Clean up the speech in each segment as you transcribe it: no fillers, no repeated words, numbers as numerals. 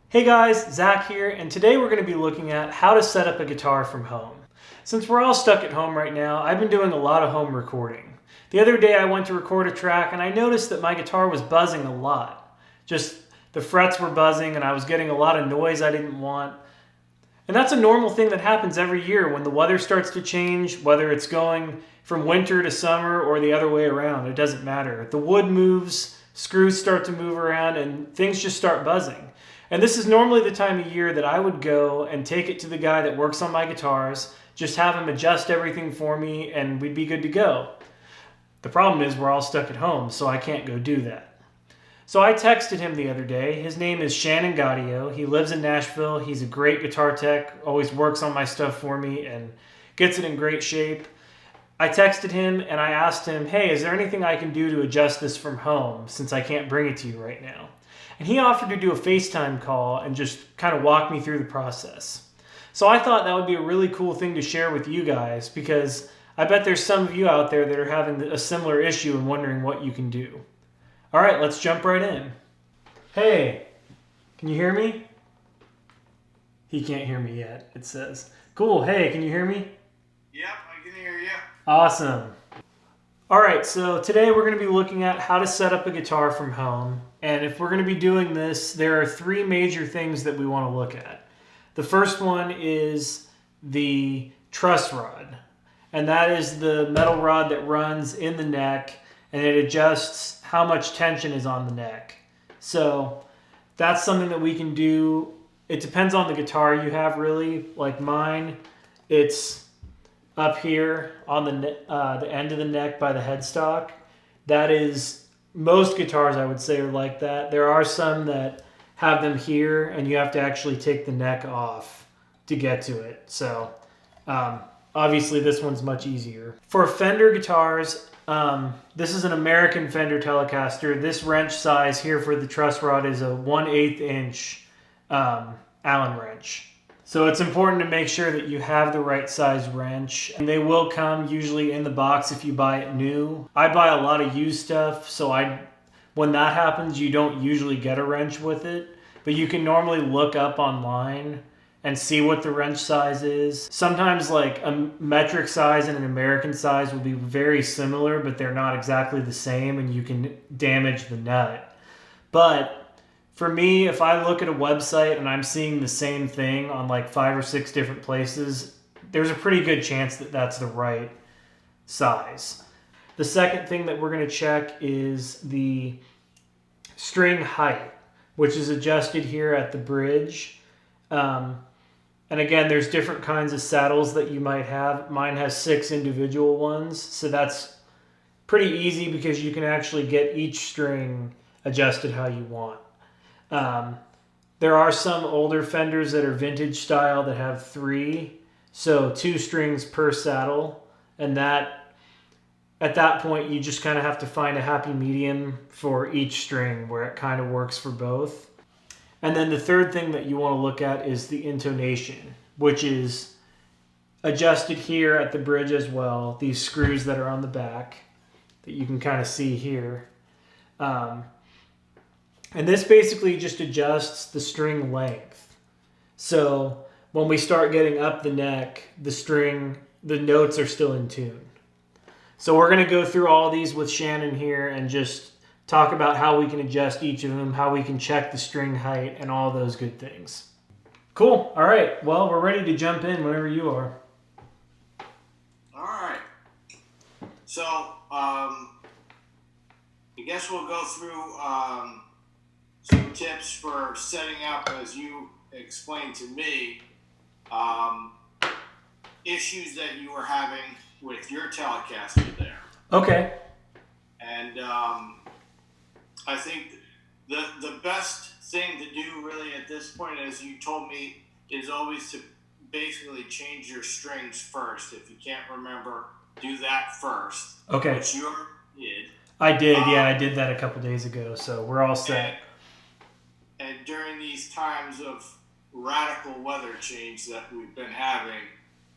Hey guys, Zach here, and today we're going to be looking at how to set up a guitar from home. Since we're all stuck at home right now, I've been doing a lot of home recording. The other day I went to record a track and I noticed that my guitar was buzzing a lot. Just the frets were buzzing and I was getting a lot of noise I didn't want. And that's a normal thing that happens every year when the weather starts to change, whether it's going from winter to summer or the other way around. It doesn't matter. The wood moves, screws start to move around, and things just start buzzing. And this is normally the time of year that I would go and take it to the guy that works on my guitars, just have him adjust everything for me, and we'd be good to go. The problem is we're all stuck at home, so I can't go do that. So I texted him the other day. His name is Shannon Gaudio. He lives in Nashville. He's a great guitar tech, always works on my stuff for me and gets it in great shape. I texted him and I asked him, hey, is there anything I can do to adjust this from home since I can't bring it to you right now? And he offered to do a FaceTime call and just kind of walk me through the process. So I thought that would be a really cool thing to share with you guys because I bet there's some of you out there that are having a similar issue and wondering what you can do. All right, let's jump right in. Hey, can you hear me? He can't hear me yet, it says. Cool, hey, can you hear me? Yep, I can hear you. Awesome. All right, so today we're going to be looking at how to set up a guitar from home. And if we're going to be doing this, there are three major things that we want to look at. The first one is the truss rod. And that is the metal rod that runs in the neck and it adjusts how much tension is on the neck. So that's something that we can do. It depends on the guitar you have, really. Like mine, it's up here on the end of the neck by the headstock. That is, most guitars I would say are like that. There are some that have them here and you have to actually take the neck off to get to it. So obviously this one's much easier. For Fender guitars, this is an American Fender Telecaster. This wrench size here for the truss rod is a 1/8 inch Allen wrench. So it's important to make sure that you have the right size wrench. And they will come usually in the box if you buy it new. I buy a lot of used stuff, so when that happens, you don't usually get a wrench with it. But you can normally look up online and see what the wrench size is. Sometimes like a metric size and an American size will be very similar, but they're not exactly the same and you can damage the nut. But for me, if I look at a website and I'm seeing the same thing on like 5 or 6 different places, there's a pretty good chance that that's the right size. The second thing that we're going to check is the string height, which is adjusted here at the bridge. And again, there's different kinds of saddles that you might have. Mine has 6 individual ones, so that's pretty easy because you can actually get each string adjusted how you want. There are some older Fenders that are vintage style that have 3, so 2 strings per saddle, and that at that point you just kind of have to find a happy medium for each string where it kind of works for both. And then the third thing that you want to look at is the intonation, which is adjusted here at the bridge as well. These screws that are on the back that you can kind of see here. And this basically just adjusts the string length. So when we start getting up the neck, the notes are still in tune. So we're going to go through all these with Shannon here and just talk about how we can adjust each of them, how we can check the string height, and all those good things. Cool. All right. Well, we're ready to jump in whenever you are. All right. So, I guess we'll go through some tips for setting up, as you explained to me, issues that you were having with your Telecaster there. Okay. And I think the best thing to do really at this point, as you told me, is always to basically change your strings first. If you can't remember, do that first. Okay. Which you did. I did, yeah. I did that a couple days ago, so we're all set. And during these times of radical weather change that we've been having,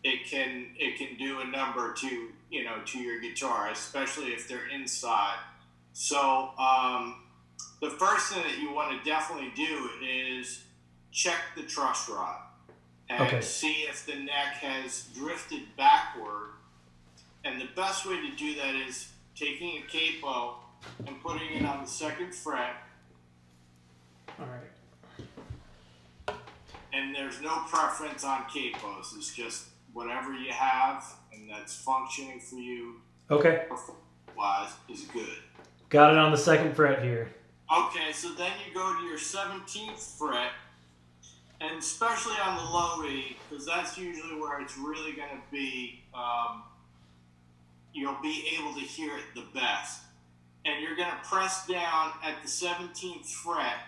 it can do a number to your guitar, especially if they're inside. So the first thing that you want to definitely do is check the truss rod and Okay. see if the neck has drifted backward. And the best way to do that is taking a capo and putting it on the second fret. All right. And there's no preference on capos. It's just whatever you have and that's functioning for you. Okay. Wise is good. Got it on the second fret here. Okay, so then you go to your 17th fret, and especially on the low E, because that's usually where it's really going to be, you'll be able to hear it the best. And you're going to press down at the 17th fret.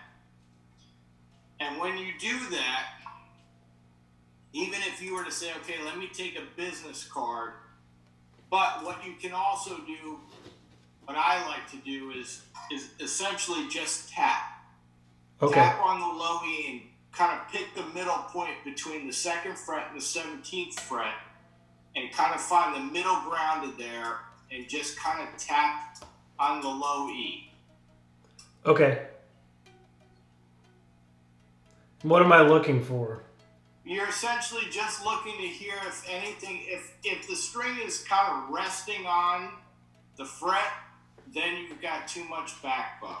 And when you do that, even if you were to say, okay, let me take a business card, but what you can also do, what I like to do is essentially just tap. Okay. Tap on the low E and kind of pick the middle point between the second fret and the 17th fret and kind of find the middle grounded there and just kind of tap on the low E. Okay. What am I looking for? You're essentially just looking to hear if anything, if the string is kind of resting on the fret, then you've got too much backbone.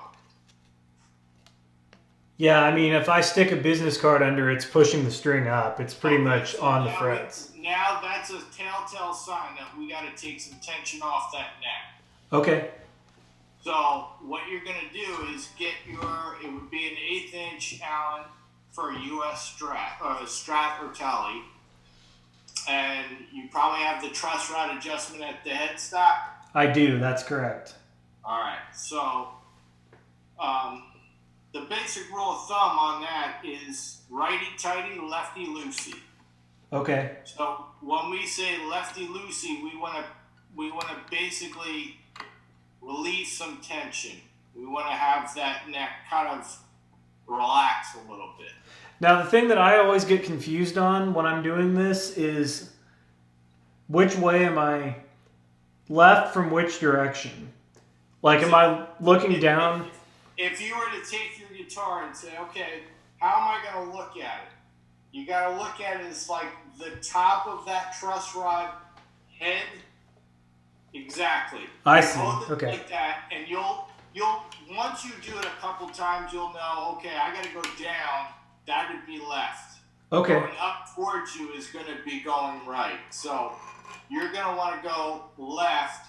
Yeah, I mean, if I stick a business card under, it's pushing the string up. It's pretty much So on the now frets. Now that's a telltale sign that we got to take some tension off that neck. Okay. So what you're going to do is get it would be an 1/8 inch Allen for a US Strat or Tele. And you probably have the truss rod adjustment at the headstock. I do, that's correct. All right, so the basic rule of thumb on that is righty-tighty, lefty-loosey. Okay. So when we say lefty-loosey, we want to basically relieve some tension. We want to have that neck kind of relax a little bit. Now, the thing that I always get confused on when I'm doing this is which way am I left from which direction? Like, am I looking down? If you were to take your guitar and say, okay, how am I going to look at it? You got to look at it as like the top of that truss rod head. Exactly. I see. Hold it Okay. like that, and you'll once you do it a couple times, you'll know, okay, I got to go down. That would be left. Okay. Going up towards you is going to be going right. So you're going to want to go left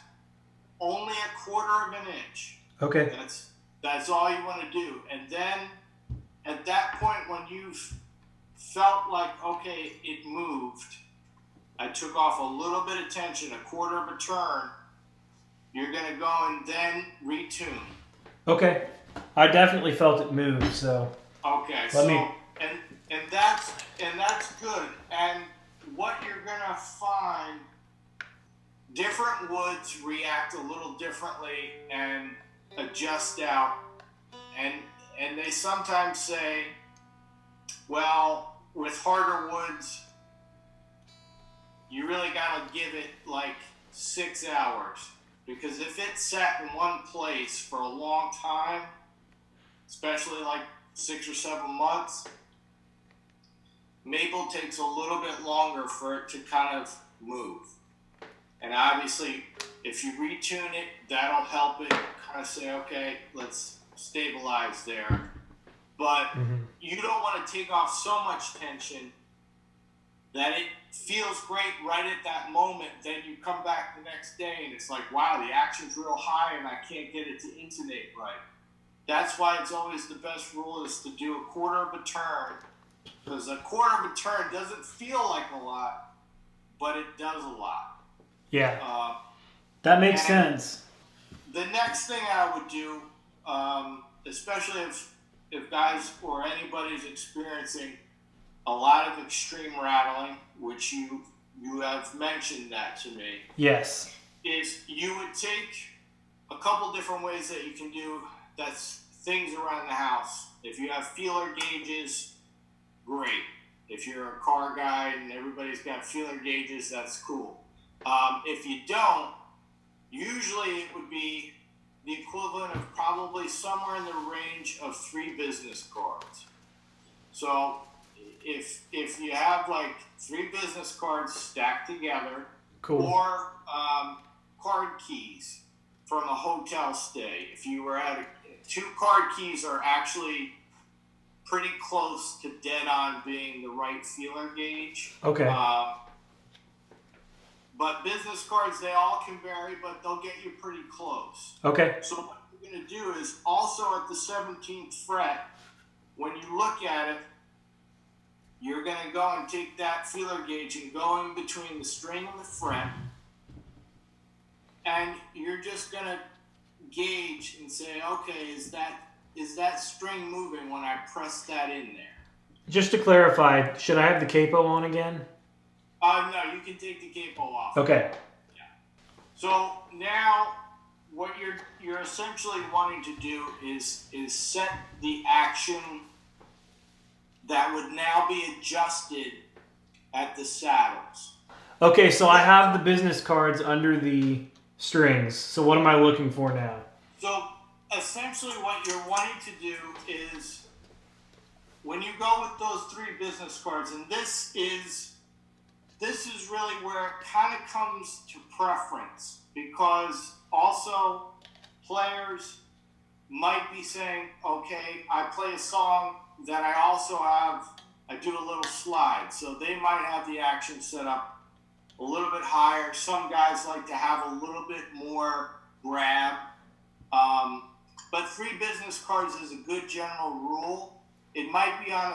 only 1/4 of an inch. Okay. That's all you want to do. And then at that point when you've felt like, okay, it moved, I took off a little bit of tension, 1/4 of a turn, you're going to go and then retune. Okay. I definitely felt it move, so. Okay, and that's good. And what you're gonna find, different woods react a little differently and adjust out. And they sometimes say, well, with harder woods, you really gotta give it like 6 hours, because if it's sat in one place for a long time, especially like 6 or 7 months, maple takes a little bit longer for it to kind of move. And obviously, if you retune it, that'll help it kind of say, okay, let's stabilize there. But you don't want to take off so much tension that it feels great right at that moment. Then you come back the next day and it's like, wow, the action's real high and I can't get it to intonate right. That's why it's always the best rule is to do 1/4 of a turn, because 1/4 of a turn doesn't feel like a lot, but it does a lot. Yeah. That makes sense. The next thing I would do, especially if guys or anybody's experiencing a lot of extreme rattling, which you have mentioned that to me. Yes. Is you would take a couple different ways that you can do that's things around the house. If you have feeler gauges, great. If you're a car guy and everybody's got feeler gauges, that's cool. If you don't, usually it would be the equivalent of probably somewhere in the range of 3 business cards. So if you have like 3 business cards stacked together, Cool. or card keys from a hotel stay. If you were at 2 card keys are actually pretty close to dead on being the right feeler gauge. Okay. But business cards, they all can vary, but they'll get you pretty close. Okay. So what you're going to do is also at the 17th fret, when you look at it, you're going to go and take that feeler gauge and go in between the string and the fret, and you're just going to gauge and say, okay, is that string moving when I press that in there? Just to clarify, should I have the capo on again? No, you can take the capo off. Okay. Yeah. So now what you're essentially wanting to do is set the action that would now be adjusted at the saddles. Okay, so I have the business cards under the strings. So what am I looking for now? So essentially what you're wanting to do is when you go with those 3 business cards, and this is really where it kind of comes to preference, because also players might be saying, okay, I play a song that I do a little slide. So they might have the action set up a little bit higher. Some guys like to have a little bit more grab. But 3 business cards is a good general rule. It might be on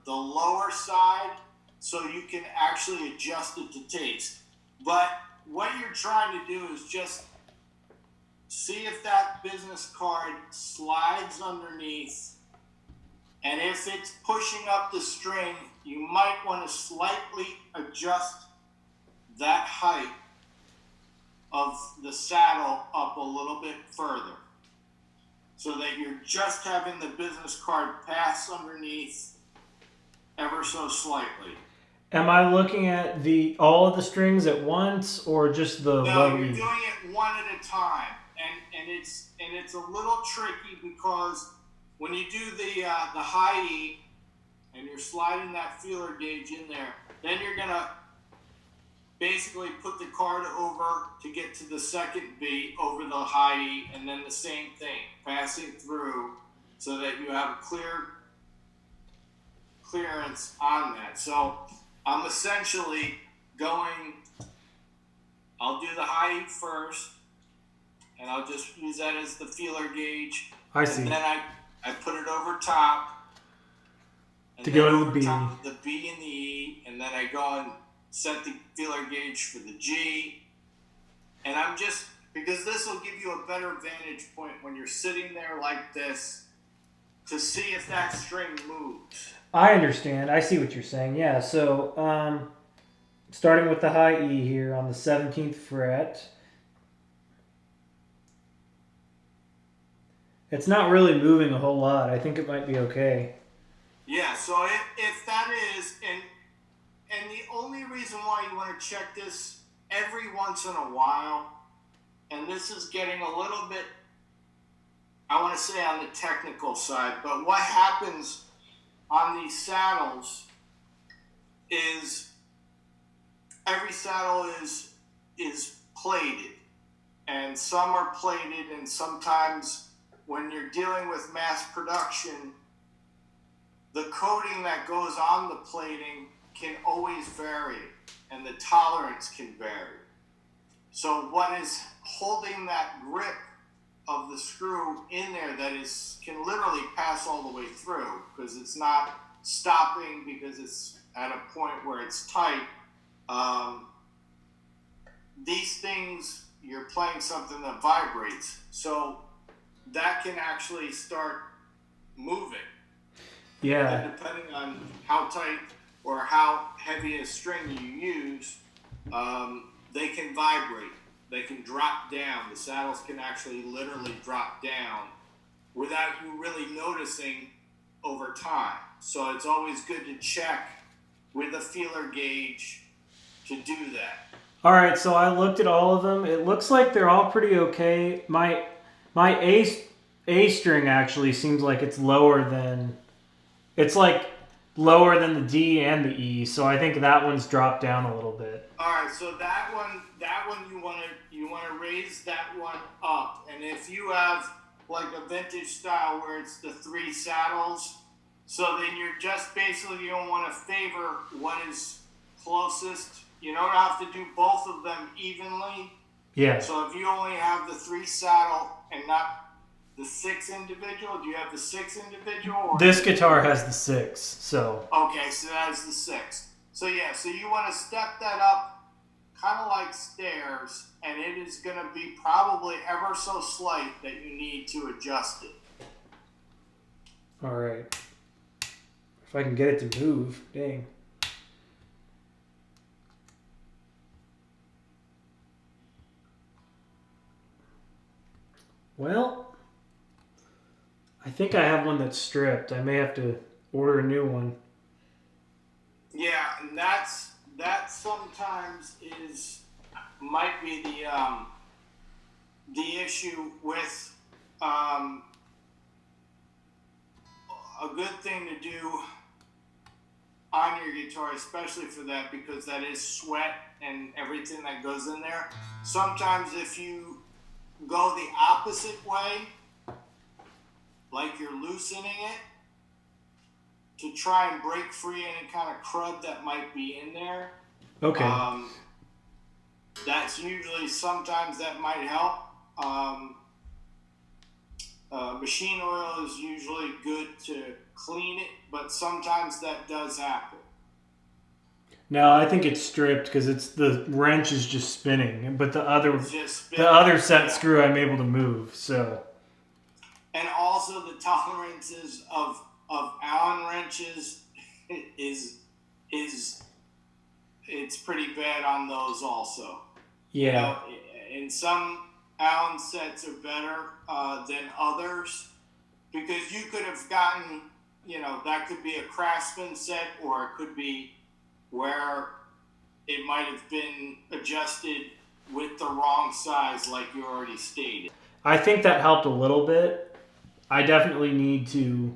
the lower side, so you can actually adjust it to taste. But what you're trying to do is just see if that business card slides underneath, and if it's pushing up the string, you might want to slightly adjust that height of the saddle up a little bit further, so that you're just having the business card pass underneath ever so slightly. Am I looking at all of the strings at once, or just the No, low you're E? doing it one at a time, and it's a little tricky, because when you do the high E and you're sliding that feeler gauge in there, then you're gonna basically put the card over to get to the second B over the high E, and then the same thing, passing through so that you have a clearance on that. So I'm essentially I'll do the high E first, and I'll just use that as the feeler gauge. I see. And then I put it over top. To go to the B. The B and the E, and then I go and set the feeler gauge for the G. And because this will give you a better vantage point when you're sitting there like this to see if that string moves. I understand. I see what you're saying. Yeah, so starting with the high E here on the 17th fret. It's not really moving a whole lot. I think it might be okay. Yeah, so if that is, and the only reason why you want to check this every once in a while, and this is getting a little bit, I want to say on the technical side, but what happens on these saddles is every saddle is plated, and some are plated, and sometimes when you're dealing with mass production, the coating that goes on the plating can always vary, and the tolerance can vary. So what is holding that grip of the screw in there can literally pass all the way through, because it's not stopping because it's at a point where it's tight. These things, you're playing something that vibrates, so that can actually start moving. Yeah. And depending on how tight or how heavy a string you use, they can vibrate. They can drop down. The saddles can actually literally drop down without you really noticing over time. So it's always good to check with a feeler gauge to do that. All right, so I looked at all of them. It looks like they're all pretty okay. My A string actually seems like it's lower than It's like lower than the D and the E, so I think that one's dropped down a little bit. All right, so that one you want to raise that one up, and if you have like a vintage style where it's the three saddles, so then you're just basically you don't want to favor what is closest. You don't have to do both of them evenly. Yeah. So if you only have the three saddle and not the six individual, do you have the six individual? Or this guitar has the 6, so. Okay, so that's the 6. So yeah, so you want to step that up kind of like stairs, and it is going to be probably ever so slight that you need to adjust it. All right. If I can get it to move, dang. Well, I think I have one that's stripped. I may have to order a new one. Yeah, and that sometimes might be the issue with a good thing to do on your guitar, especially for that, because that is sweat and everything that goes in there. Sometimes if you go the opposite way, like you're loosening it, to try and break free any kind of crud that might be in there. Okay. That's usually, sometimes that might help. Machine oil is usually good to clean it, but sometimes that does happen. No, I think it's stripped because it's the wrench is just spinning, but the other set screw I'm able to move. So. And also the tolerances of Allen wrenches is it's pretty bad on those also. Yeah. You know, and some Allen sets are better than others, because you could have gotten, you know, that could be a Craftsman set, or it could be where it might have been adjusted with the wrong size, like you already stated. I think that helped a little bit. I definitely need to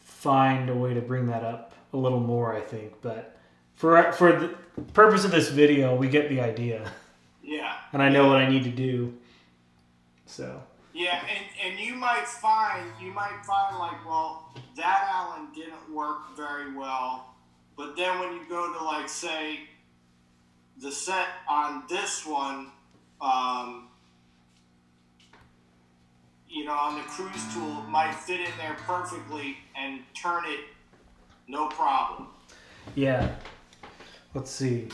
find a way to bring that up a little more, I think. But for the purpose of this video, we get the idea. Yeah. And I know what I need to do. So. Yeah, and you might find like, well, that Allen didn't work very well, but then when you go to, like, say, the set on this one, you know, on the cruise tool, it might fit in there perfectly and turn it no problem. Yeah. Let's see.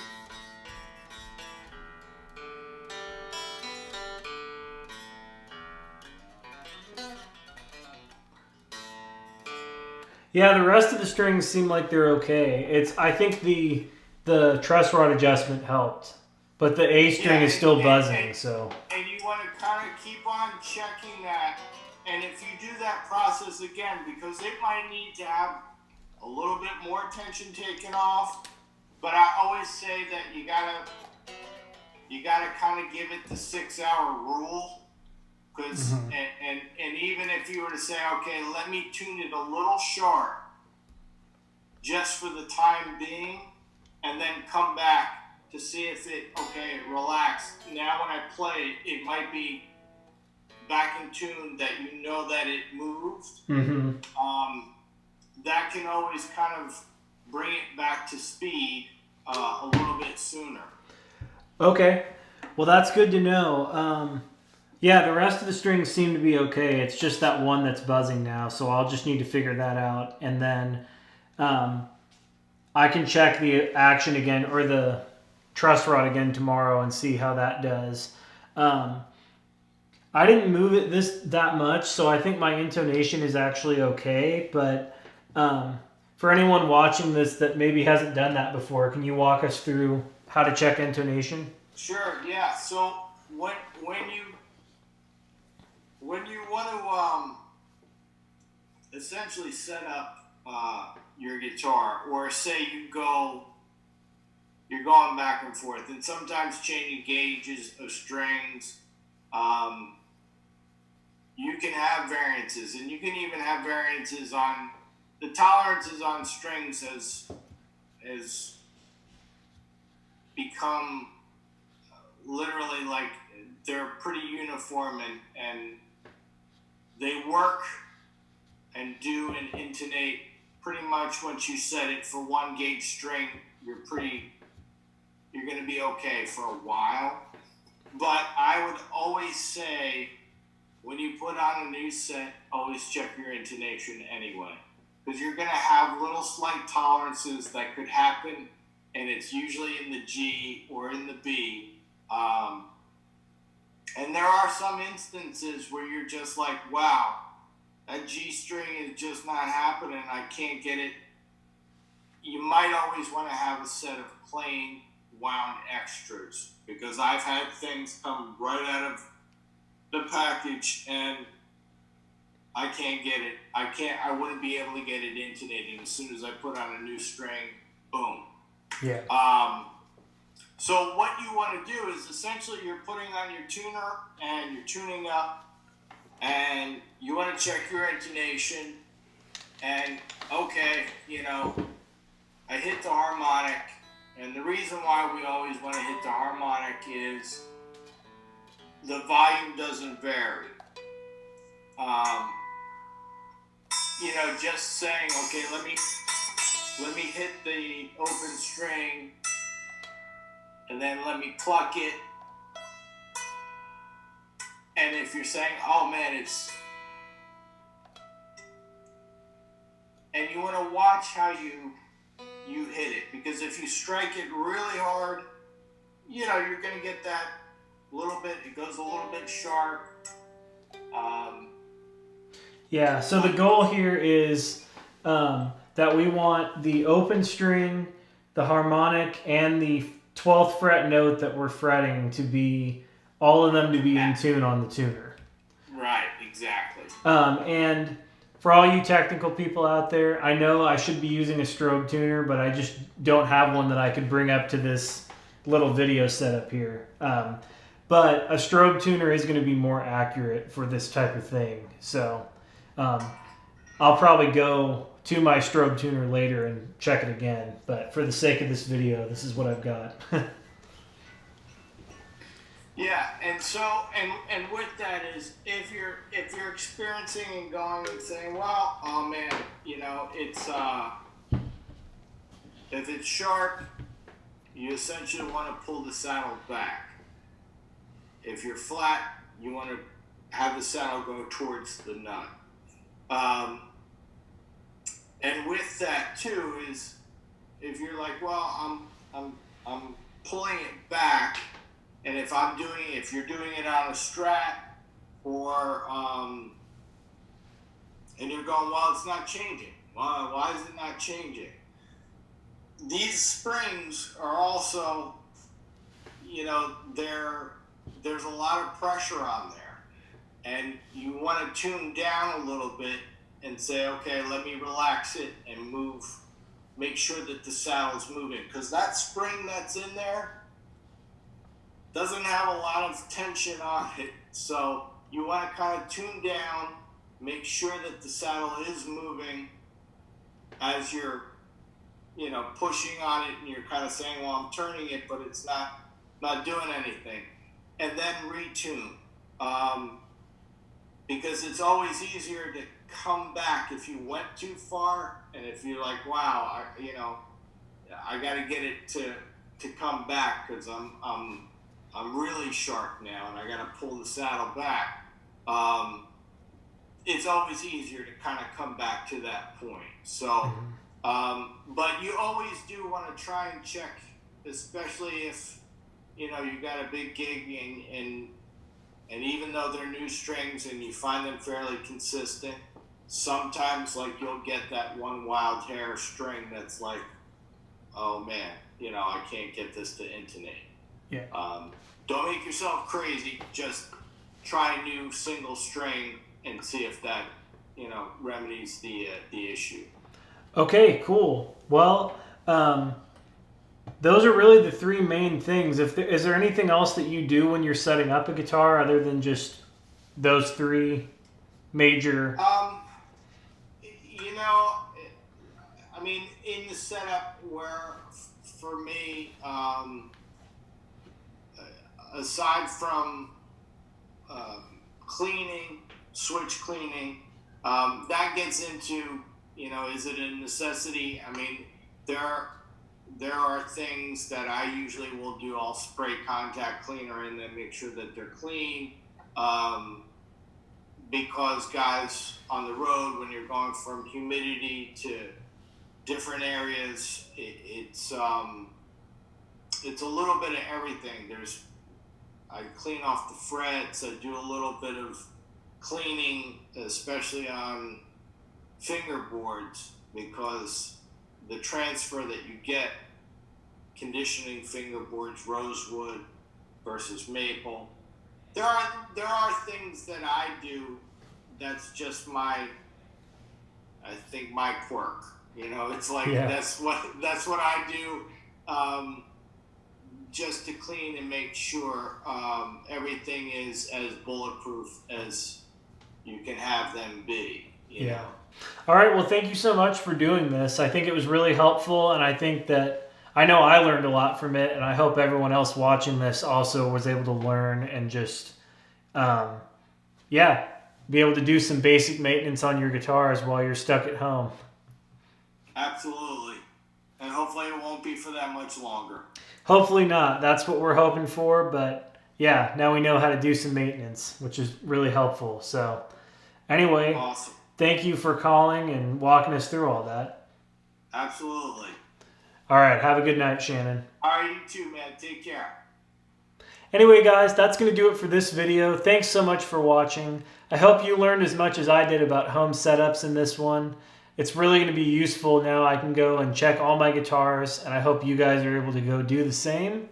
Yeah, the rest of the strings seem like they're okay. I think the truss rod adjustment helped, but the A string is still buzzing. So. And you want to kind of keep on checking that, and if you do that process again, because it might need to have a little bit more tension taken off, but I always say that you gotta kind of give it the 6-hour rule. Because and even if you were to say, okay, let me tune it a little short, just for the time being, and then come back to see if it relaxed. Now when I play, it might be back in tune, that you know that it moved. Mm-hmm. That can always kind of bring it back to speed a little bit sooner. Okay, well that's good to know. Yeah, the rest of the strings seem to be okay. It's just that one that's buzzing now, so I'll just need to figure that out. And then I can check the action again, or the truss rod again tomorrow, and see how that does. I didn't move it that much, so I think my intonation is actually okay. But for anyone watching this that maybe hasn't done that before, can you walk us through how to check intonation? Sure, yeah. So when you want to essentially set up your guitar, or say you're going back and forth, and sometimes changing gauges of strings, you can have variances, and you can even have variances on the tolerances on strings has become literally like they're pretty uniform, and they work and do and intonate pretty much once you set it for 1 gauge string. You're going to be okay for a while. But I would always say, when you put on a new set, always check your intonation anyway. Because you're going to have little slight tolerances that could happen, and it's usually in the G or in the B. And there are some instances where you're just like, wow, that G string is just not happening. I can't get it. You might always want to have a set of plain wound extras, because I've had things come right out of the package and I can't get it. I wouldn't be able to get it intonated as soon as I put on a new string. Boom. Yeah. So what you want to do is essentially you're putting on your tuner and you're tuning up, and you want to check your intonation. And okay, I hit the harmonic, and the reason why we always want to hit the harmonic is the volume doesn't vary. Just saying, okay, let me hit the open string, and then let me pluck it. And if you're saying, oh man, and you want to watch how you hit it, because if you strike it really hard, you're going to get that little bit, it goes a little bit sharp. Yeah, so the goal here is that we want the open string, the harmonic, and the 12th fret note that we're fretting to be, all of them to be in tune on the tuner. Right, exactly. And for all you technical people out there, I know I should be using a strobe tuner, but I just don't have one that I could bring up to this little video setup here. But a strobe tuner is going to be more accurate for this type of thing. So I'll probably go to my strobe tuner later and check it again. But for the sake of this video, this is what I've got. Yeah, and so and with that is, if you're experiencing and going and saying, well, oh man, it's if it's sharp, you essentially want to pull the saddle back. If you're flat, you want to have the saddle go towards the nut. And with that too is, if you're like, well, I'm pulling it back. And if you're doing it on a Strat, or and you're going, well, it's not changing. Why is it not changing? These springs are also, there's a lot of pressure on there, and you want to tune down a little bit and say, okay, let me relax it and make sure that the saddle's moving, because that spring that's in there doesn't have a lot of tension on it. So you want to kind of tune down, make sure that the saddle is moving as you're, pushing on it, and you're kind of saying, well, I'm turning it, but it's not doing anything. And then retune. Because it's always easier to come back if you went too far, and if you're like, wow, I got to get it to come back, because I'm really sharp now, and I got to pull the saddle back. It's always easier to kind of come back to that point. So, but you always do want to try and check, especially if you got a big gig, and even though they're new strings and you find them fairly consistent, sometimes you'll get that one wild hair string that's like, oh man, I can't get this to intonate. Yeah. Don't make yourself crazy. Just try a new single string and see if that, remedies the issue. Okay, cool. Well, those are really the three main things. Is there anything else that you do when you're setting up a guitar other than just those three major? You know, I mean, in the setup where, for me, aside from cleaning, switch cleaning, that gets into, you know, is it a necessity? I mean, there are things that I usually will do. I'll spray contact cleaner in them, make sure that they're clean. Because guys on the road, when you're going from humidity to different areas, it's a little bit of everything. I clean off the frets. I do a little bit of cleaning, especially on fingerboards, because the transfer that you get conditioning fingerboards, rosewood versus maple. There are things that I do that's just my quirk. You know, it's like that's what I do, just to clean and make sure everything is as bulletproof as you can have them be. You know? All right. Well, thank you so much for doing this. I think it was really helpful, and I think that I know I learned a lot from it, and I hope everyone else watching this also was able to learn and just, be able to do some basic maintenance on your guitars while you're stuck at home. Absolutely. And hopefully it won't be for that much longer. Hopefully not. That's what we're hoping for, but yeah, now we know how to do some maintenance, which is really helpful. So anyway, awesome. Thank you for calling and walking us through all that. Absolutely. All right. Have a good night, Shannon. All right, you too, man. Take care. Anyway, guys, that's going to do it for this video. Thanks so much for watching. I hope you learned as much as I did about home setups in this one. It's really going to be useful now. I can go and check all my guitars, and I hope you guys are able to go do the same.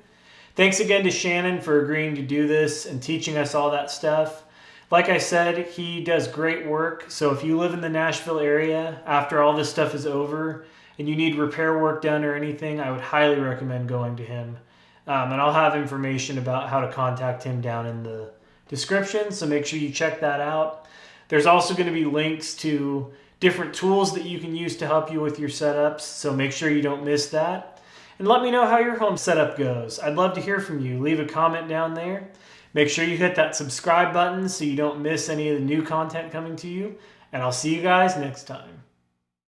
Thanks again to Shannon for agreeing to do this and teaching us all that stuff. Like I said, he does great work, so if you live in the Nashville area after all this stuff is over and you need repair work done or anything, I would highly recommend going to him. And I'll have information about how to contact him down in the description, so make sure you check that out. There's also going to be links to different tools that you can use to help you with your setups, so make sure you don't miss that. And let me know how your home setup goes. I'd love to hear from you. Leave a comment down there. Make sure you hit that subscribe button so you don't miss any of the new content coming to you. And I'll see you guys next time.